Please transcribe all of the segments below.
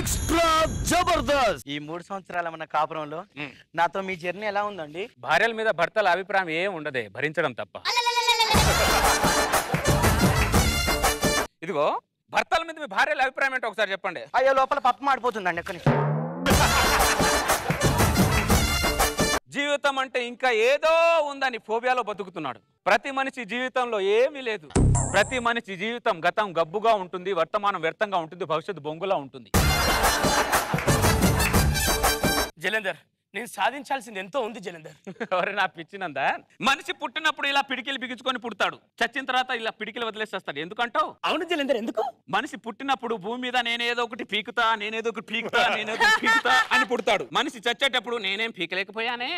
Extra Jabardasth. ఈ 3 సంవత్సరాల మన కాపురంలో నాతో మీ జర్నీ ఎలా ఉందండి? భార్యల మీద భర్తల అభిప్రాయం ఏం ఉండదే, భరించడం తప్ప. ఇదిగో భర్తల మీద మీ భార్యల అభిప్రాయం ఏంటో ఒకసారి చెప్పండి. అయ్యో లోపల పప్పు మాడిపోతుందండి ఎక్కడి నుంచి. జీవితం అంటే ఇంకా ఏదో ఉందని ఫోబియాలో బతుకుతున్నాడు. ప్రతి మనిషి జీవితంలో ఏమీ లేదు. ప్రతి మనిషి జీవితం గతం గబ్బుగా ఉంటుంది, వర్తమానం వ్యర్థంగా ఉంటుంది, భవిష్యత్తు బొంగులా ఉంటుంది. జలంధర్, నేను సాధించాల్సింది ఎంతో ఉంది జలంధర్. ఎవరు నా పిచ్చినందా? మనిషి పుట్టినప్పుడు ఇలా పిడికిలు బిగించుకొని పుడతాడు, చచ్చిన తర్వాత ఇలా పిడికిలు వదిలేసేస్తాడు. ఎందుకంటావు? అవును జలంధర్, ఎందుకు? మనిషి పుట్టినప్పుడు భూమి మీద నేనేదో ఒకటి పీకుతా అని పుడతాడు. మనిషి చచ్చేటప్పుడు నేనేం పీకలేకపోయానే.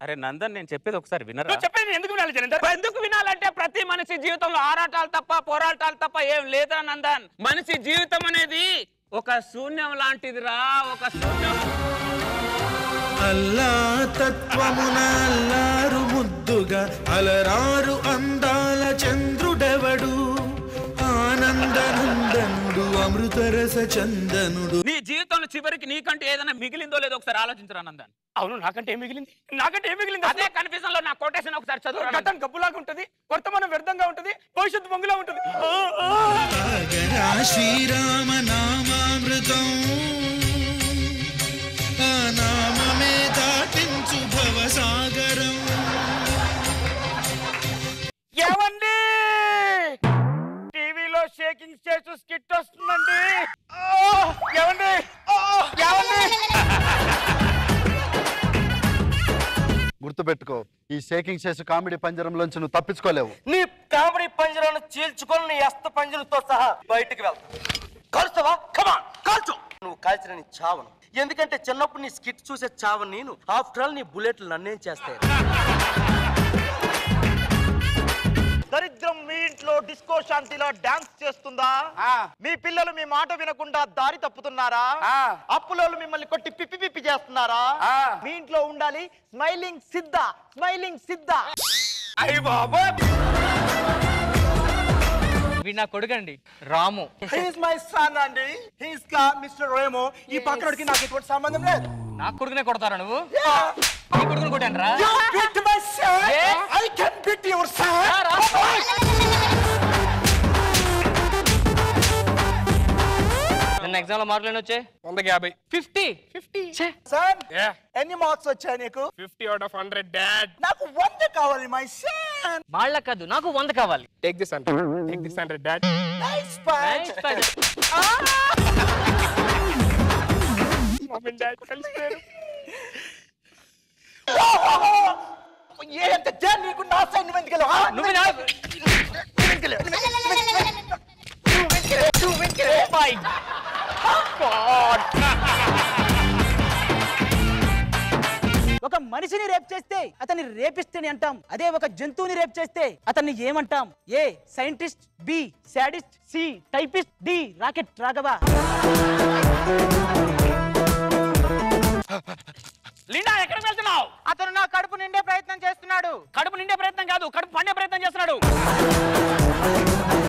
అరే నందన్, నేను చెప్పేది ఒకసారి వినరా? చెప్పేది ఎందుకు వినాలి జలంధర్? ఎందుకు వినాలంటే ప్రతి మనిషి జీవితంలో ఆరాటాలు తప్ప పోరాటాలు తప్ప ఏం లేదా నందన్. మనిషి జీవితం అనేది ఒక శూన్యం లాంటిదిరా, ఒక శూన్యం. అల్లా తత్వమున అల్లారు ముద్దుగా అలరారు అందాల చంద్రుడెవడు, ఆనందనందనుడు అమృతరస చందనుడు. నీ జీవితంలో చివరికి నీకంటే ఏదైనా మిగిలిందో లేదో ఒకసారి ఆలోచించరా నందన్. అవును, నాకంటే ఏం మిగిలింది? అదే కన్ఫ్యూజన్ లో నా కొటేషన్ ఒకసారి చదువు. గతం గబ్బులాగా ఉంటది, వర్తమానం వ్యర్థంగా ఉంటది, భవిష్యత్తు బొంగులా ఉంటది. శ్రీరామ నామామృతం, ఆ నామమే దాటించు భవసాగరం. ఏమండి, టీవీలో షేకింగ్ చేస్తూ స్కిట్ వస్తుందండి. ఏమండి ఏమండి, గుర్తుపెట్టుకో, ఈ షేకింగ్ చేసి కామెడీ పంజరంలోంచి నువ్వు తప్పించుకోలేవు. నీ కామెడీ పంజరాలను చీల్చుకొని నీ అస్త పంజరంతో సహా బయటికి వెళ్తా. కాల్చుతావా? కమాన్ కాల్చు. నువ్వు కాల్చిన నీ చావను, ఎందుకంటే చిన్నప్పుడు నీ స్కిట్ చూసే చావను నేను. ఆఫ్టర్ ఆల్ నీ బుల్లెట్లు నన్నేం చేస్తాయి? దరిద్రం మీ ఇంట్లో డిస్కో శాంతిలో డాన్స్ చేస్తుందా? మీ పిల్లలు మీ మాట వినకుండా దారి తప్పుతున్నారా? అప్పులోళ్ళు మిమ్మల్ని కొట్టి పిప్పి పిప్పి చేస్తున్నారా? మీ ఇంట్లో ఉండాలి స్మైలింగ్ సిద్ధ, స్మైలింగ్ సిద్ధ. అయ్య బాబా, నా కొడుకండి రాము. హీస్ మై సన్ అండి, హీస్ కా మిస్టర్ రేమో. ఈ పక్కడికి నాకు ఎటువంటి సంబంధం లేదు. నా కొడుకునే కొడతారా నువ్వు? నీ కొడుకుని కొట్టాను రా. You beat my son. I can beat your son. నిన్న ఎగ్జామ్ లో మార్కులు వచ్చాయి 150. 50. Son, ఎన్ని మార్క్స్ వచ్చాయి నీకు? 50 out of 100 డాడ్. నాకు 100 కావాలి మై సన్. వాళ్ళ కాదు, నాకు 100 కావాలి. Take this 100 dad. Nice punch. Mummy dad కలిసిపోయారు. ఏంత జాన్ నీకు నా సైన్ వెంటకెళ్ళు. నువ్వు నా ఒక మనిషిని రేప్ చేస్తే అతన్ని రేపిస్తుని అంటాం. అదే ఒక జంతువుని రేప్ చేస్తే అతన్ని ఏమంటాం? A scientist, B sadist, C typist, D rocket Raghava. Linda, ఎక్కడికి వెళ్తున్నావు? అతను నా కడుపు నిండే ప్రయత్నం చేస్తున్నాడు. కడుపు నిండే ప్రయత్నం కాదు, కడుపు పండే ప్రయత్నం చేస్తున్నాడు.